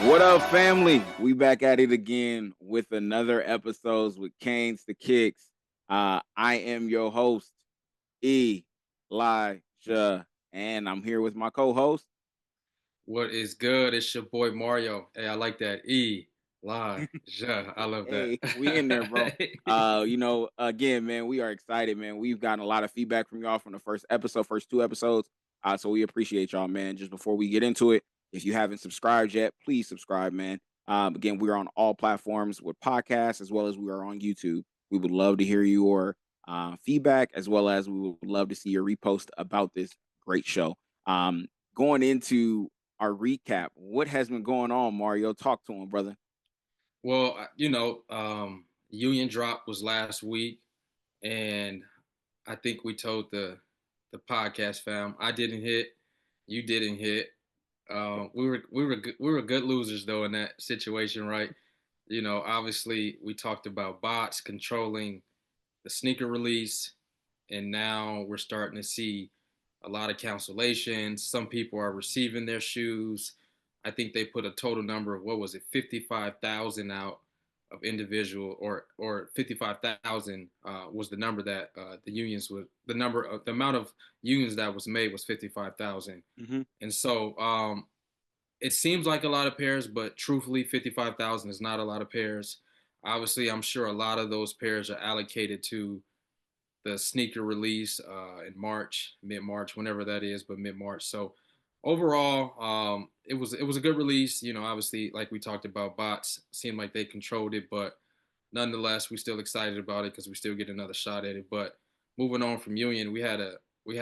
What up, family? We back at it again with another episodes with Kanes2Kicks. I am your host, Elijah, and I'm here with my co-host. What is good? It's your boy Mario. Hey, I like that. Ja. I love that. Hey, we in there, bro. Again, man, we are excited, man. We've gotten a lot of feedback from y'all from the first two episodes. So we appreciate y'all, man. Just before we get into it, if you haven't subscribed yet, please subscribe, man. Again, we are on all platforms with podcasts as well as we are on YouTube. We would love to hear your feedback as well as we would love to see your repost about this great show. Going into our recap, what has been going on, Mario? Talk to him, brother. Well, Union drop was last week, and I think we told the podcast fam I didn't hit, you didn't hit. We were good losers though in that situation, right? Obviously we talked about bots controlling the sneaker release, and now we're starting to see a lot of cancellations. Some people are receiving their shoes. I think they put a total number of, what was it, 55,000 out of individual, or 55,000 was the number that the unions would, the amount of unions that was made was 55,000. Mm-hmm. And so it seems like a lot of pairs, but truthfully 55,000 is not a lot of pairs. Obviously, I'm sure a lot of those pairs are allocated to the sneaker release in March, mid-March, whenever that is, but mid-March. So overall, it was a good release. Obviously, like we talked about, bots seemed like they controlled it, but nonetheless, we're still excited about it because we still get another shot at it. But moving on from Union, we had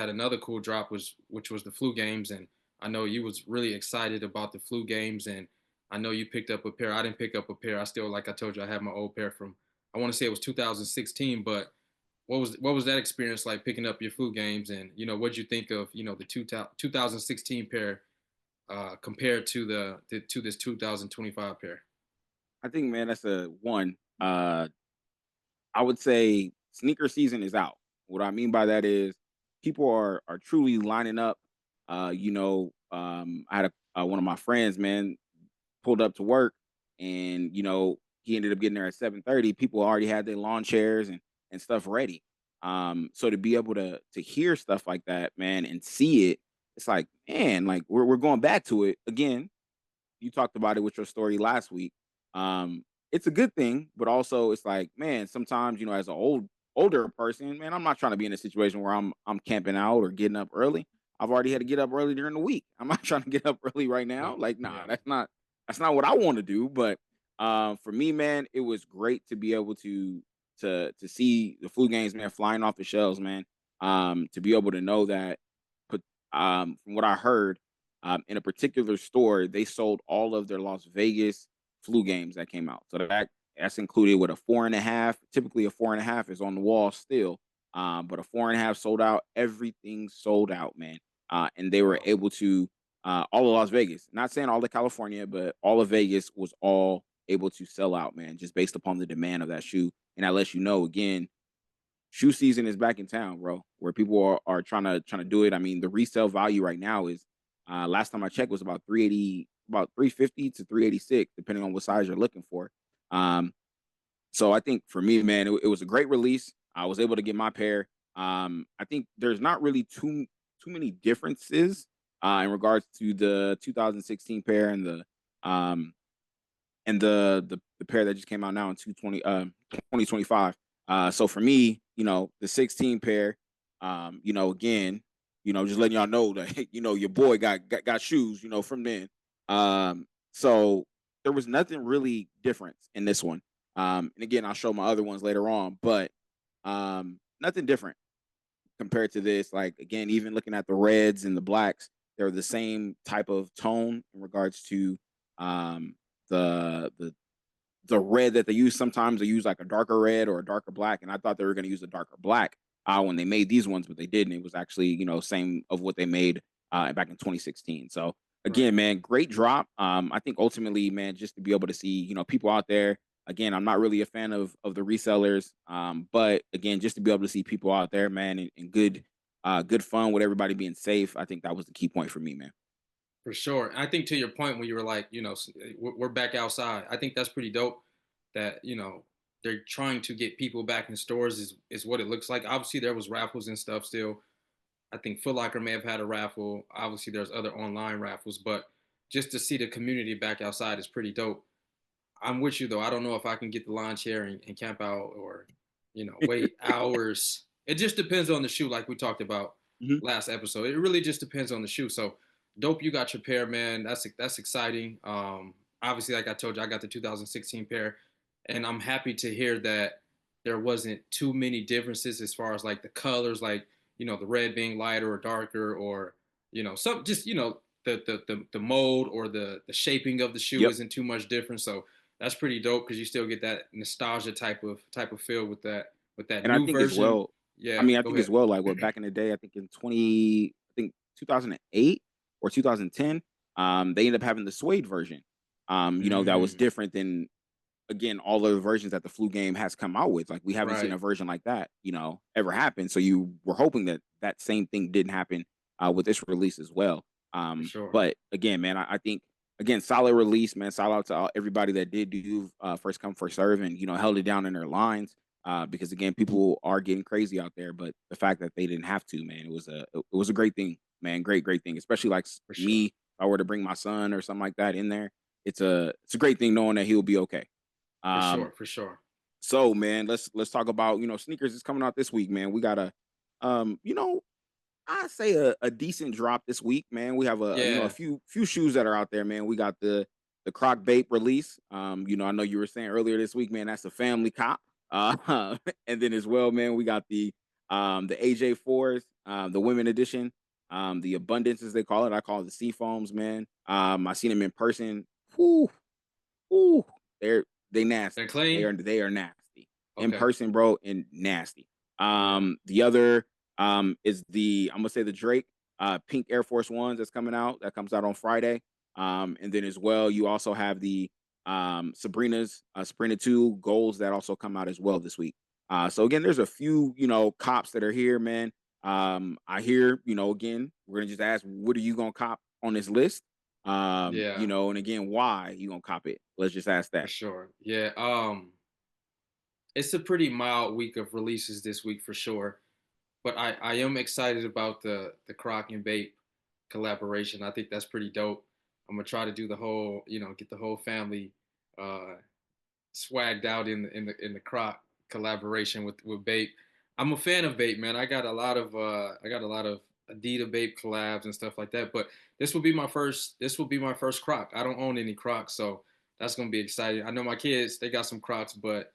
another cool drop, which was the flu games, and I know you was really excited about the flu games, and I know you picked up a pair. I didn't pick up a pair. I still, like I told you, I have my old pair from, I want to say it was 2016, but what was that experience like picking up your flu games, and what'd you think of the 2016 pair compared to to this 2025 pair? I think, man, that's a one. I would say sneaker season is out. What I mean by that is people are truly lining up. I had one of my friends, man, pulled up to work, and he ended up getting there at 7:30. People already had their lawn chairs and stuff ready. So to be able to hear stuff like that, man, and see it, it's like, man, like we're going back to it again. You talked about it with your story last week. It's a good thing, but also it's like, man, sometimes as an older person, man, I'm not trying to be in a situation where I'm camping out or getting up early. I've already had to get up early during the week. I'm not trying to get up early right now. Yep. Like, nah, Yeah. that's not what I want to do. But for me, man, it was great to be able to see the flu games, man, flying off the shelves, man. To be able to know that, put from what I heard, in a particular store, they sold all of their Las Vegas flu games that came out. So that's included with a 4.5. Typically, a 4.5 is on the wall still, but a 4.5 sold out. Everything sold out, man. And they were Wow. able to all of Las Vegas. Not saying all of California, but all of Vegas was all able to sell out, man, just based upon the demand of that shoe. And that lets you know again, shoe season is back in town, bro. Where people are trying to do it. I mean, the resale value right now is last time I checked was about 380, about 350 to 386, depending on what size you're looking for. Um, so I think for me, man, it was a great release. I was able to get my pair. I think there's not really too many differences in regards to the 2016 pair um and the pair that just came out now in 2025. So for me, the 16 pair, again, just letting y'all know that your boy got shoes, from then. So there was nothing really different in this one. And again, I'll show my other ones later on, but nothing different compared to this. Like again, even looking at the reds and the blacks, they're the same type of tone in regards to um, the the red that they use. Sometimes they use like a darker red or a darker black, and I thought they were going to use a darker black when they made these ones, but they didn't. It was actually same of what they made back in 2016. So Right. again, man, great drop. I think ultimately, man, just to be able to see people out there. Again, I'm not really a fan of the resellers, but again, just to be able to see people out there, man, and good good fun with everybody being safe. I think that was the key point for me, man. For sure. I think to your point when you were like, we're back outside. I think that's pretty dope that, they're trying to get people back in stores is what it looks like. Obviously there was raffles and stuff still. I think Foot Locker may have had a raffle. Obviously there's other online raffles, but just to see the community back outside is pretty dope. I'm with you though. I don't know if I can get the lawn chair and camp out or, wait hours. It just depends on the shoe, like we talked about Mhm. last episode. It really just depends on the shoe. So dope, you got your pair, man. That's exciting. Obviously, like I told you, I got the 2016 pair, and I'm happy to hear that there wasn't too many differences as far as like the colors, like the red being lighter or darker, or some just the mold or the shaping of the shoe Yep. isn't too much different. So that's pretty dope because you still get that nostalgia type of feel with that And I new think as version. well, I Yeah, mean, I go think as ahead. well, like what back in the day, I think in 2008 or 2010, they ended up having the suede version. That was Mm, different than again all of the versions that the flu game has come out with. Like we haven't seen right, a version like that, ever happen. So you were hoping that that same thing didn't happen with this release as well. for sure, But again, man, I think again solid release, man. Shout out to everybody that did do first come first serve and held it down in their lines. Because again, people are getting crazy out there, but the fact that they didn't have to, man, it was a great thing, man. Great thing, especially like for me. sure, If I were to bring my son or something like that in there, it's a great thing knowing that he'll be okay. for Um, sure, for sure. so man, let's talk about sneakers is coming out this week, man. We got a um, you know, I say a decent drop this week, man. We have a Yeah, few shoes that are out there, man. We got the Croc Bape release. I know you were saying earlier this week, man. That's a family cop. And then as well, man, we got the AJ fours, the women edition, the abundance as they call it. I call it the sea foams, man. I seen them in person. Whew, Ooh, they're they they're nasty. They clean. are nasty in Okay, person, bro, and nasty. yeah, The other is the I'm gonna say the Drake pink Air Force Ones that's coming out. That comes out on Friday. And then as well, you also have the Sabrina's Sabrina 2 golds that also come out as well this week. So again, there's a few cops that are here, man. I hear again, we're gonna just ask, what are you gonna cop on this list? yeah, And again, why you gonna cop it? Let's just ask for that. sure. Yeah, it's a pretty mild week of releases this week for sure. But I am excited about the Croc and Bape collaboration. I think that's pretty dope. I'm gonna try to do the whole, get the whole family uh, swagged out in the Croc collaboration with Bape. I'm a fan of Bape, man. I got a lot of Adidas Bape collabs and stuff like that. But this will be my first Croc. I don't own any Crocs, so that's gonna be exciting. I know my kids, they got some Crocs, but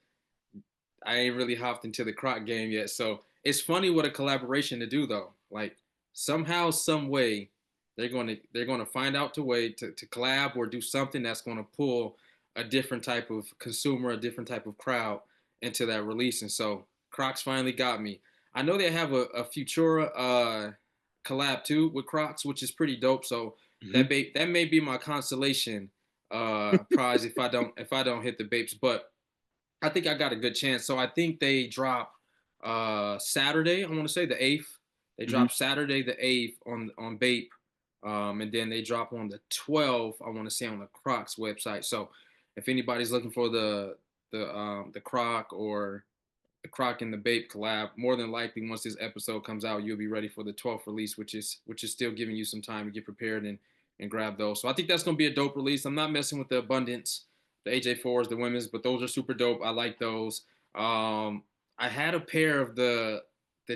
I ain't really hopped into the Croc game yet. So it's funny what a collaboration to do though. Like somehow, some way, they're gonna find out a way to collab or do something that's gonna pull a different type of consumer, a different type of crowd into that release. And so Crocs finally got me. I know they have a Futura collab too with Crocs, which is pretty dope. So Mhm. that may be my consolation prize if I don't hit the Bapes. But I think I got a good chance. So I think they drop Saturday. I want to say the 8th. They Mhm. drop Saturday the 8th on Bape, and then they drop on the 12th. I want to say on the Crocs website. So if anybody's looking for the Croc or the Croc and the Bape collab, more than likely once this episode comes out, you'll be ready for the 12th release, which is still giving you some time to get prepared and grab those. So I think that's gonna be a dope release. I'm not messing with the Abundance, the AJ4s, the women's, but those are super dope. I like those. Um, I had a pair of the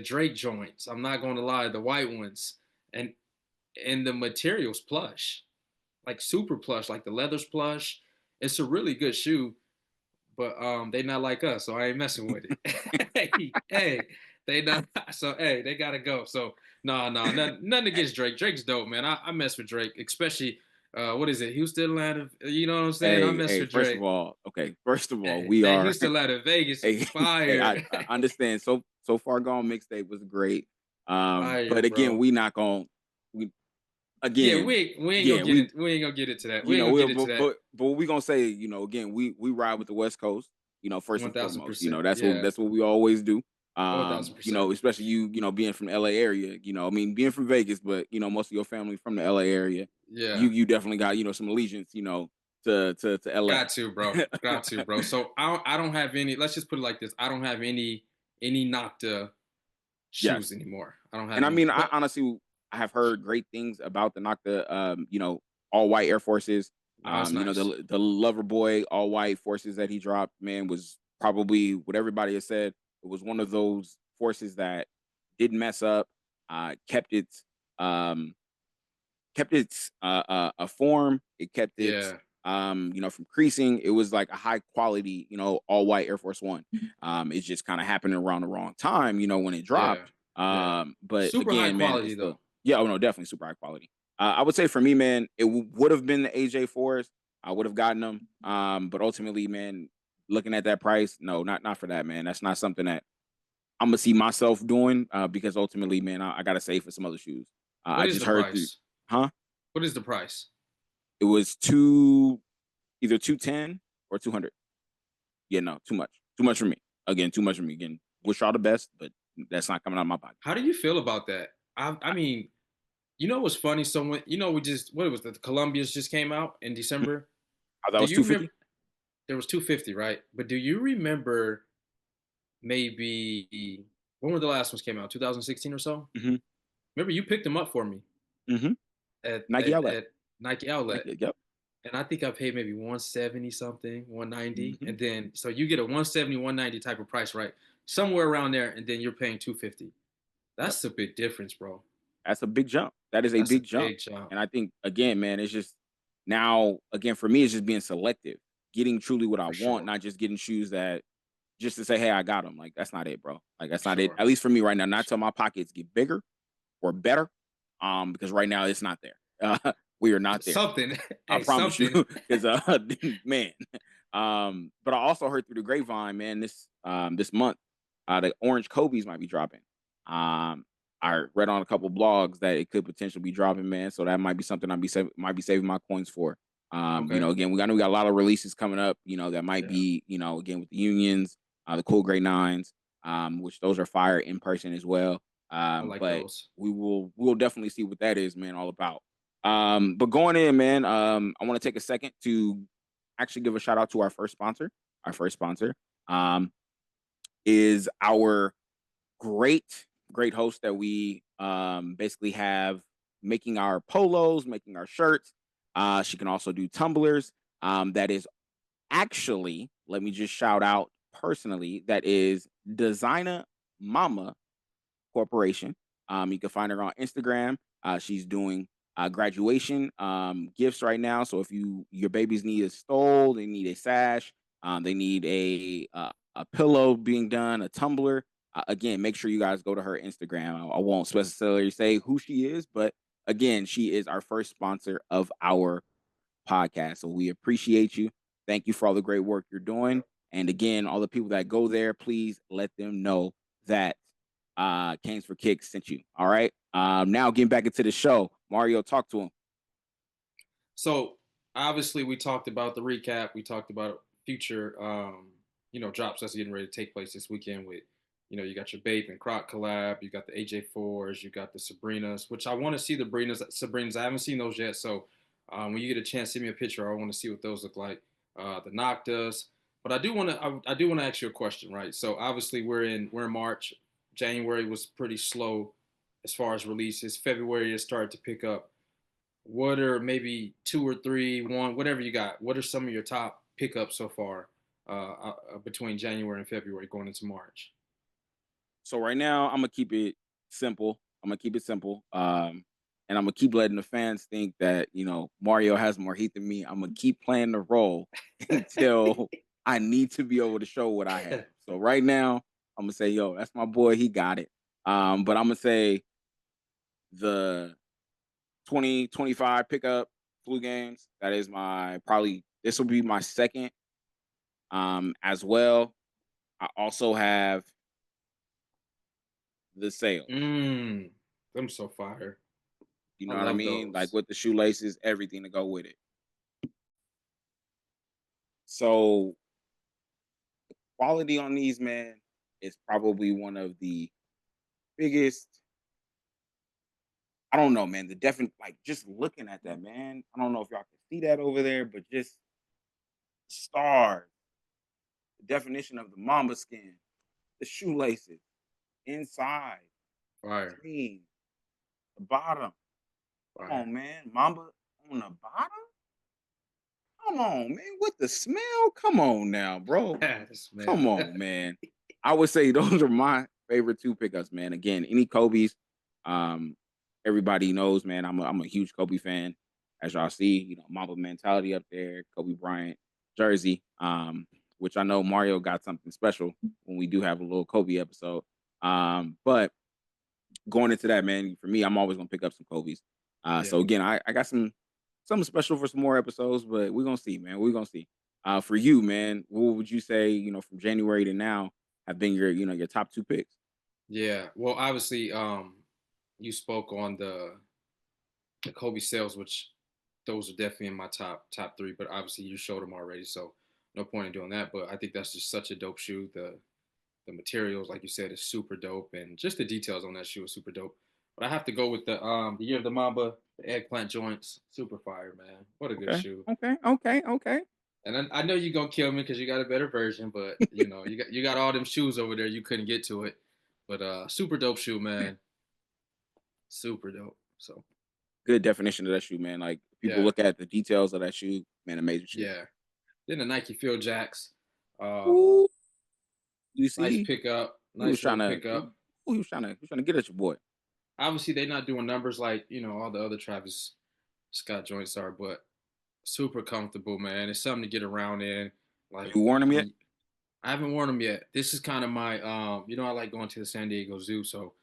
Drake joints. I'm not gonna lie, the white ones, and the material's plush, like super plush, like the leather's plush. It's a really good shoe, but they not like us, so I ain't messing with it. hey, they not. So hey, they gotta go. So no, nothing against Drake. Drake's dope, man. I mess with Drake, especially what is it? Houston, Atlanta. You know what I'm saying? I Hey, mess hey, with first of Drake. all, okay, first of all, Hey, we that are Houston, Atlanta, Vegas, hey, hey, fire, I understand. So far gone mixtape was great. fire, But again, bro. we not going we Yeah, again, we ain't gonna yeah, get it. We ain't gonna get into that. We ain't gonna we'll get into that. but we gonna say, again, we ride with the West Coast, first One and thousand foremost. percent. That's what Yeah, we always do. Oh, You 1,000%. know, especially you know, being from the LA area, you know, I mean, being from Vegas, but you know, most of your family from the LA area, Yeah. you definitely got, you know, some allegiance, you know, to LA. Got to, bro. Got to, bro. So I don't have any. Let's just put it like this. I don't have any Nocta shoes Yes. anymore. I don't And have I any. mean, I But honestly, I have heard great things about the Nocta, you know, all white Air Forces. no, it's You know, nice. the Lover Boy all white forces that he dropped, man, was probably what everybody has said. It was one of those forces that didn't mess up, kept its um, a form. It kept its Yeah, you know, from creasing. It was like a high quality, you know, all white Air Force One. It just kind of happened around the wrong time, you know, when it yeah, dropped. yeah. But Super high again, man, it's quality still, though. yeah, oh no, definitely super high quality. I would say for me, man, it would have been the AJ4s. I would have gotten them. But ultimately, man, looking at that price, no, not for that, man. That's not something that I'm gonna see myself doing. Because ultimately, man, I gotta save for some other shoes. What I is just the heard through, price? huh? What is the price? It was either 210 or 200. Yeah, no, too much for me. Again, too much for me. Again, wish all the best, but that's not coming out of my pocket. How do you feel about that? I mean, you know what's funny? Someone, you know, we just what was the Columbia's just came out in December. I thought it Do was you remember? 250. There was 250, right? But do you remember maybe when were the last ones came out? 2016 or so. Mm-hmm. Remember you picked them up for me Mm-hmm. at Nike at, outlet. at Nike Outlet, Nike. Yep. and I think I paid maybe 170 something, 190, Mm-hmm. and then so you get a 170, 190 type of price, right? Somewhere around there, and then you're paying 250. Yep. That's a big difference, bro. That's a big jump. That is a That's a big jump. big jump And I think again, man, it's just now again for me, it's just being selective, getting truly what I for want, sure, not just getting shoes that just to say, hey, I got them. Like that's not it, bro. Like for that's not it. sure. At least for me right now. Not till my pockets get bigger or better. Because right now it's not there. We are not there. Something, I hey, promise you, something. because man. But I also heard through the grapevine, man, this month, the orange Kobe's might be dropping. I read on a couple blogs that it could potentially be dropping, man. So that might be something might be saving my coins for. You Okay, know, again, we got a lot of releases coming up. You know, that might yeah, be, you know, again with the unions, the cool grade nines, which those are fire in person as well. I like But those. we will definitely see what that is, man, all about. But going in, man, I want to take a second to actually give a shout out to our first sponsor. Our first sponsor um, is our great host that we basically have making our polos, making our shirts. She can also do tumblers. That is actually, let me just shout out personally, that is Designer Mama Corporation. You can find her on Instagram. She's doing graduation gifts right now. So if your babies need a stole, they need a sash, they need a pillow being done, a tumbler. Again, make sure you guys go to her Instagram. I won't specifically say who she is, but again, she is our first sponsor of our podcast. So we appreciate you. Thank you for all the great work you're doing. And again, all the people that go there, please let them know that Kanes2Kicks sent you. All right. Now getting back into the show. Mario, talk to him. So obviously, we talked about the recap. We talked about future, drops that's getting ready to take place this weekend. With, you got your Bape and Croc collab. You got the AJ4s. You got the Sabrinas, which I want to see the Sabrinas. I haven't seen those yet. So when you get a chance, send me a picture. I want to see what those look like. The Noctas. But I do want to ask you a question, right? So obviously we're in March. January was pretty slow as far as releases. February it started to pick up. What are maybe two or three, one, whatever you got? What are some of your top pickups so far between January and February going into March? So right now, I'm gonna keep it simple. I'm gonna keep it simple. And I'm gonna keep letting the fans think that Mario has more heat than me. I'm gonna keep playing the role until I need to be able to show what I have. So right now, I'm gonna say, yo, that's my boy. He got it. But I'm gonna say the 2025 pickup flu games. That is my probably this will be my second. As well, I also have the sales. I'm so fire. You I know what I love mean? Like those. with the shoelaces, everything to go with it. So quality on these, man. is probably one of the biggest. I don't know, man. The definite, like, just looking at that, man. I don't know if y'all can see that over there, but just stars, the definition of the mamba skin, the shoelaces, inside, Fire, green, the bottom. Come fire. on, man. Mamba on the bottom? Come on, man. With the smell? Come on now, bro. Yes, Come man. on, man. I would say those are my favorite two pickups, man. Again, any Kobe's, um, everybody knows, man. I'm a huge Kobe fan. As y'all see, Mamba mentality up there, Kobe Bryant jersey. Which I know Mario got something special when we do have a little Kobe episode. But going into that, man, for me, I'm always gonna pick up some Kobe's. Yeah, So again, I got something special for some more episodes, but we're gonna see, man. We're gonna see. For you, man, what would you say, from January to now have been your top two picks? yeah. Well, obviously, you spoke on the Kobe sales, which those are definitely in my top three. But obviously, you showed them already, so no point in doing that. But I think that's just such a dope shoe. The materials, like you said, is super dope, and just the details on that shoe is super dope. But I have to go with the Year of the Mamba, the eggplant joints, super fire, man. What a good Okay, shoe. okay, okay, okay. And I know you're gonna kill me because you got a better version, but you got all them shoes over there. You couldn't get to it, but super dope shoe, man. Super dope. So Good definition of that shoe, man. Like people yeah, look at the details of that shoe, man, amazing shoe. yeah. Then the Nike Field Jacks, Ooh, you nice see, pickup, he was nice trying little to, pickup. he was trying to get at your boy. Obviously, they're not doing numbers like all the other Travis Scott joints are, but super comfortable, man. It's something to get around in. Have Like you worn them yet? when I haven't worn them yet. This is kind of my I like going to the San Diego Zoo, so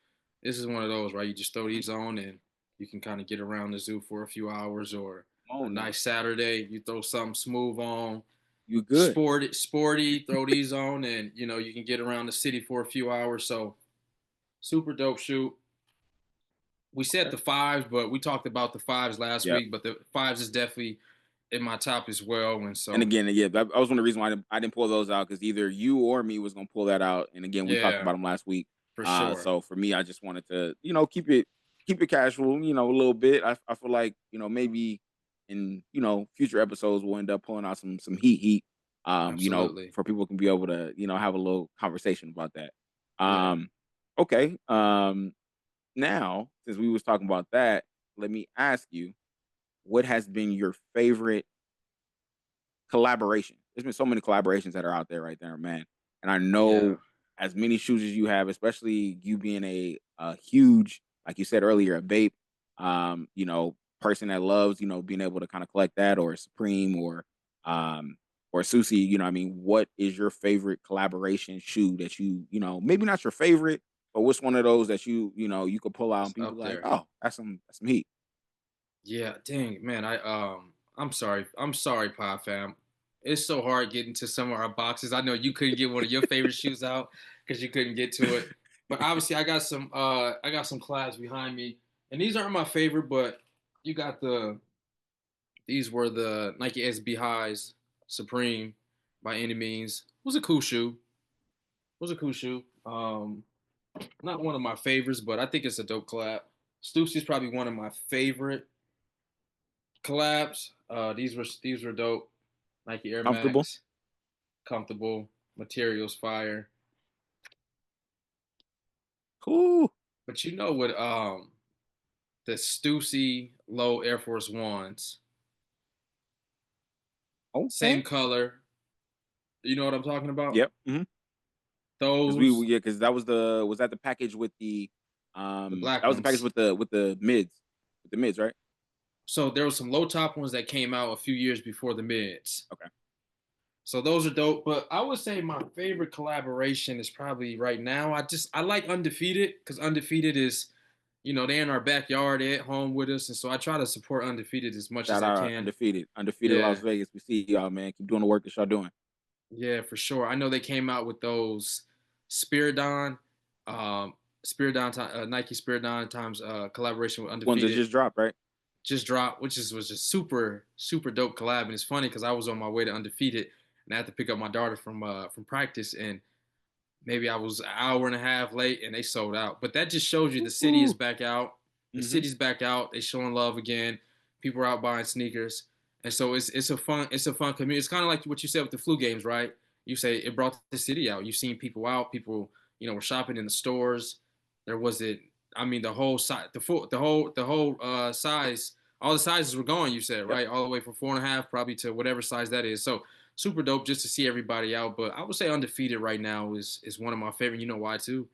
this is one of those, right? You just throw these on and you can kind of get around the zoo for a few hours, or Oh a no, nice Saturday, you throw something smooth on, you good? sporty, throw these on, and you can get around the city for a few hours. So super dope shoe. We said Okay. the fives, but we talked about the fives last Yep. week, but the fives is definitely in my top as well. And And so, again, yeah, that was one of the reasons why I didn't pull those out because either you or me was gonna pull that out. And again, we talked yeah, about them last week. for sure. So for me, I just wanted to, keep it casual, a little bit. I feel like, maybe in, future episodes we'll end up pulling out some heat. Absolutely. For people can be able to, have a little conversation about that. Yeah. Um, okay. Now, since we was talking about that, let me ask you, what has been your favorite collaboration? There's been so many collaborations that are out there right there, man. And I Yeah. know as many shoes as you have, especially you being a huge, like you said earlier, a vape, person that loves, being able to kind of collect that or Supreme um or Susie, what I mean, what is your favorite collaboration shoe that maybe not your favorite, but what's one of those that you could pull out and It's people up like, there. oh, that's some heat. Yeah, dang, man. I'm sorry. I'm sorry, Pie Fam. It's so hard getting to some of our boxes. I know you couldn't get one of your favorite shoes out because you couldn't get to it. But obviously I got some collabs behind me. And these aren't my favorite, but you got these were the Nike SB Highs Supreme by any means. Was a cool shoe. Was a cool shoe. Not one of my favorites, but I think it's a dope collab. Stussy is probably one of my favorite collabs. These were dope. Nike Air Comfortable? Max, comfortable, materials fire. Cool. But you know what? The Stussy low Air Force Ones, Okay. same color. You know what I'm talking about? Yep. Mm-hmm. Because Those, yeah, because that was that the package with the black that was the package ones. with the mids, right? So there was some low top ones that came out a few years before the mids. Okay. So those are dope. But I would say my favorite collaboration is probably right now. I like Undefeated because Undefeated is, they're in our backyard, they're at home with us, and so I try to support Undefeated as much as Shout I out can. undefeated Las Yeah, Vegas. We see y'all, man. Keep doing the work that y'all doing. yeah, for sure. I know they came out with those Spiridon, um, Nike Spiridon times collaboration with Ones that Undefeated. just dropped, right? Just dropped, was just super super dope collab. And it's funny because I was on my way to Undefeated and I had to pick up my daughter from practice, and maybe I was an hour and a half late and they sold out. But that just shows you the city is Ooh. back out. The Mm-hmm. city's back out. They showing love again. People are out buying sneakers. And so it's a fun community. It's kind of like what you said with the flu games, right? You say it brought the city out. You've seen people out. People, were shopping in the stores. There was it. I mean, the whole size, the whole size, all the sizes were gone. You said Yep. right, all the way from 4.5 probably to whatever size that is. So super dope just to see everybody out. But I would say undefeated right now is one of my favorite. You know why too?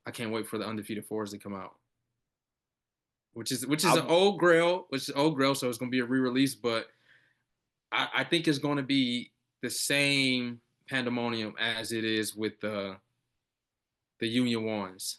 I can't wait for the undefeated fours to come out, which is an I'm old grail, so it's gonna be a re-release. But I think it's gonna be the same pandemonium as it is with the Union ones,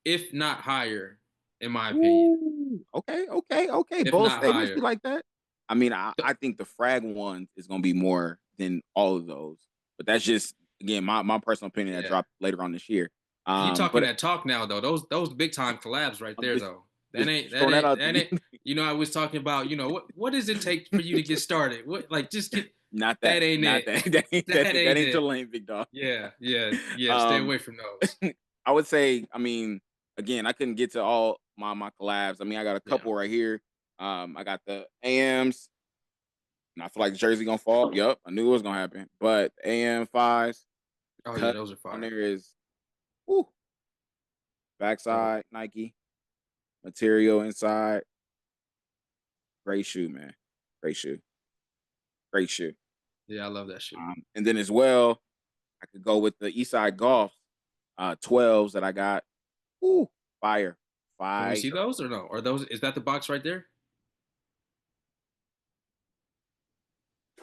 if not higher, in my opinion. Ooh, okay, okay, okay. If Bold not statements. You higher. like that? I mean, I think the frag one is gonna be more than all of those, but that's just again my personal opinion that Yeah. dropped later on this year. You talking But that talk now though. Those big time collabs right I'm there though. That just ain't that throwing that ain't out that there. ain't I was talking about, what does it take for you to get started? What like just get Not that, that ain't not it. that. That That ain't ain't your it. lane, big dog. Yeah, yeah, yeah. Stay Um, away from those. I would say, I mean, again, I couldn't get to all my collabs. I mean, I got a Yeah. couple right here. I got the AMs, and I feel like Jersey gonna fall. Yup, I knew it was gonna happen. But AM fives, Oh yeah, cut those are on fire. there is whoo, Dope. backside Nike material inside. Great shoe, man. Great shoe. Great shoe. Yeah, I love that shoe. And then as well, I could go with the Eastside Golf 12s that I got. Ooh, fire, Can we fire. see those or no? Are those is that the box right there?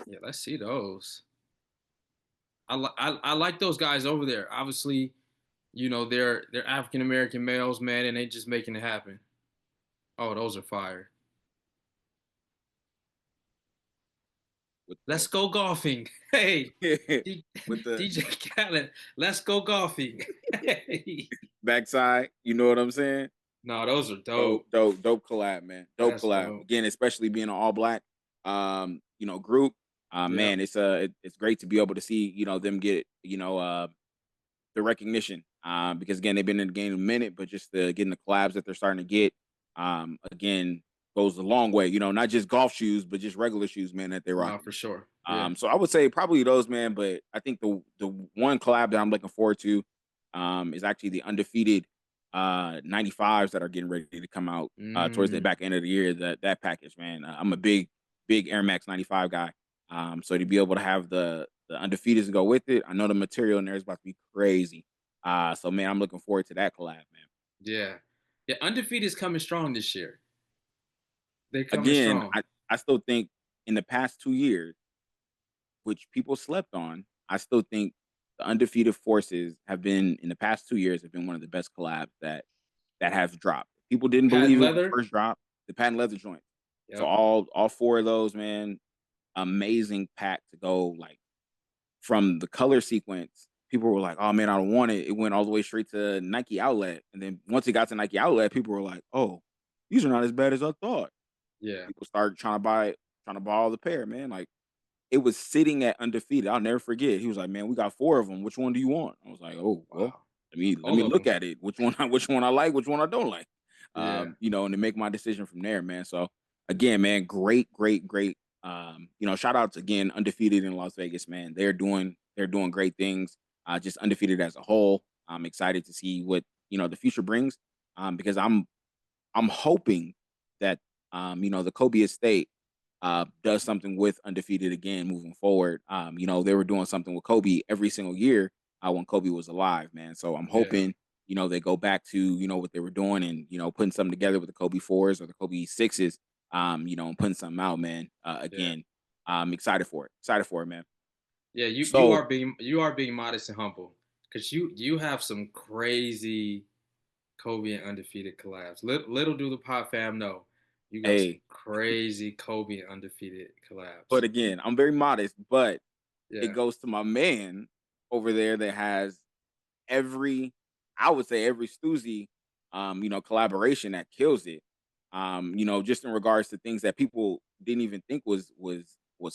Yeah, let's see those. I like those guys over there. Obviously, they're African American males, man, and they just making it happen. Oh, those are fire. With Let's go golfing. Hey, the D- with the DJ Khaled, let's go golfing. Hey. backside. You know what I'm saying? No, those are Dope, dope. dope, dope collab, man. Dope That's collab. dope. Again, especially being an all black, group. Yeah, Man, it's great to be able to see them get the recognition. Because again, they've been in the game a minute, but just getting the collabs that they're starting to get, again, goes a long way. Not just golf shoes, but just regular shoes, man, that they're no, rocking. for sure. Yeah. So I would say probably those, man. But I think the one collab that I'm looking forward to, is actually the undefeated 95s that are getting ready to come out towards the Mm, back end of the year. That package, man. I'm a big Air Max 95 guy. So to be able to have the undefeateds and go with it, I know the material in there is about to be crazy. So man, I'm looking forward to that collab, man. yeah. Yeah, undefeated is coming strong this year. They're coming Again, strong. I still think in the past 2 years, which people slept on, I still think the undefeated forces have been in the past 2 years have been one of the best collabs that has dropped. People didn't Patent believe it when it leather. first dropped. The patent leather joint. So Yep. all four of those, man, amazing pack to go like from the color sequence. People were like, "Oh man, I don't want it." It went all the way straight to Nike Outlet, and then once it got to Nike Outlet, people were like, "Oh, these are not as bad as I thought." Yeah. People started trying to buy all the pair, man. Like it was sitting at undefeated. I'll never forget. He was like, "Man, we got four of them. Which one do you want?" I was like, "Oh, well, Wow. let All me of look them. at it. Which one I like, which one I don't like." Yeah. And to make my decision from there, man. So again, man, great. Shout outs again, undefeated in Las Vegas, man. They're doing great things. Just undefeated as a whole. I'm excited to see what the future brings. Because I'm hoping that the Kobe estate does something with undefeated again moving forward. They were doing something with Kobe every single year when Kobe was alive, man. So I'm Yeah. hoping they go back to what they were doing and putting something together with the Kobe fours or the Kobe sixes, and putting something out, man. Yeah. Again, I'm excited for it. Excited for it, man. Yeah, you So are being modest and humble because you have some crazy Kobe and undefeated collabs. Little do the Pop fam know, you got some hey, crazy Kobe and undefeated collabs. but again, I'm very modest, but it Yeah, goes to my man over there that has every, I would say every Stussy, collaboration that kills it. Just in regards to things that people didn't even think was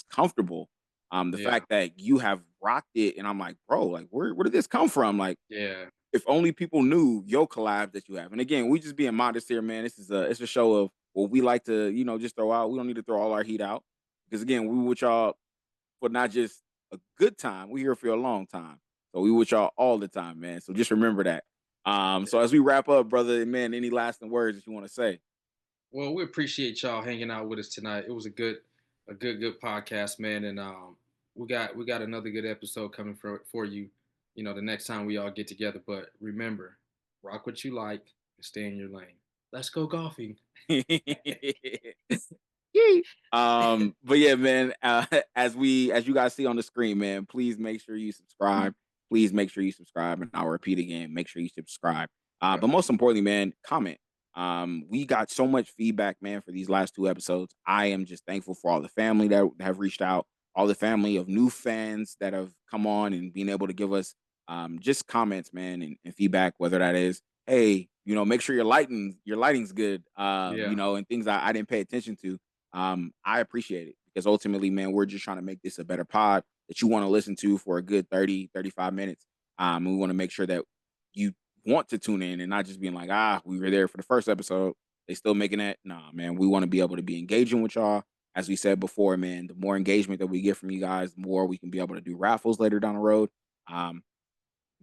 comfortable. The Yeah. fact that you have rocked it, and I'm like, bro, like where did this come from? Like, Yeah. if only people knew your collab that you have. And again, we just being modest here, man. It's a show of what we like to, just throw out. We don't need to throw all our heat out because again, we with y'all for not just a good time. We here for a long time. So we with y'all all the time, man. So just remember that. So as we wrap up, brother, man, any lasting words that you want to say? Well, we appreciate y'all hanging out with us tonight. It was a good podcast, man, and we got another good episode coming for you. The next time we all get together. But remember, rock what you like and stay in your lane. Let's go golfing. Yay. But yeah, man, as you guys see on the screen, man, please make sure you subscribe. Please make sure you subscribe. And I'll repeat again, make sure you subscribe. Right. But most importantly, man, comment. We got so much feedback, man, for these last two episodes. I am just thankful for all the family that have reached out, all the family of new fans that have come on and being able to give us just comments, man, and feedback, whether that is, hey, make sure your lighting's good, Yeah. and things I didn't pay attention to. I appreciate it because ultimately, man, we're just trying to make this a better pod that you want to listen to for a good 30, 35 minutes. And we want to make sure that you want to tune in and not just being like, we were there for the first episode. They still making that. Nah, man, we want to be able to be engaging with y'all. As we said before, man, the more engagement that we get from you guys, the more we can be able to do raffles later down the road. Um,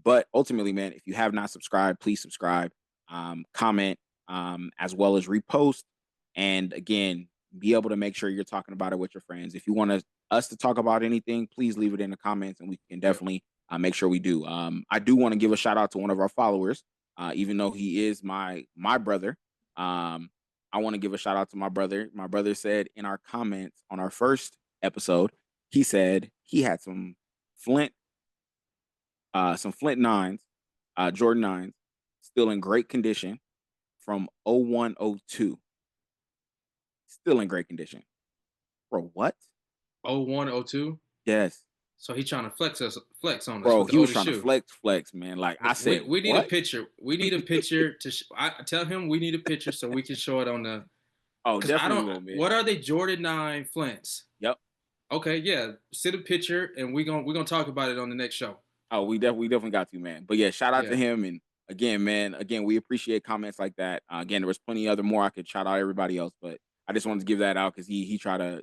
but ultimately, man, if you have not subscribed, please subscribe, comment, as well as repost. And again, be able to make sure you're talking about it with your friends. If you want us to talk about anything, please leave it in the comments and we can Yep. definitely make sure we do. I do want to give a shout out to one of our followers, even though he is my brother. I want to give a shout out to my brother. My brother said in our comments on our first episode, he said he had some Flint nines, Jordan nines, still in great condition from 0102. Still in great condition. Bro, what? 0102. Yes. So he trying to flex on us Bro, with the he was oldest trying to shoe. flex, man. Like I We, said, we need a what? picture. We need a picture I tell him we need a picture so we can show it on the. Oh, Because I definitely don't. will, man. What are they Jordan 9 Flints? Yep. Okay, yeah. Send a picture and we're gonna talk about it on the next show. Oh, we definitely got to, man. But yeah, shout out to Yeah. him. And again, man, we appreciate comments like that. Again, there was plenty other more I could shout out everybody else, but I just wanted to give that out because he tried to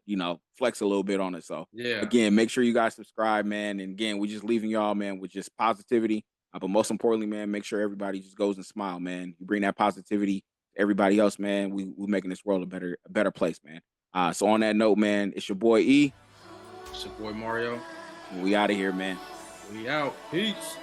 flex a little bit on it. So Yeah. again, make sure you guys subscribe, man. And again, we just leaving y'all, man, with just positivity. But most importantly, man, make sure everybody just goes and smile, man. You bring that positivity to everybody else, man. We're making this world a better place, man. So on that note, man, it's your boy E. It's your boy Mario. And we out of here, man. We out. Peace.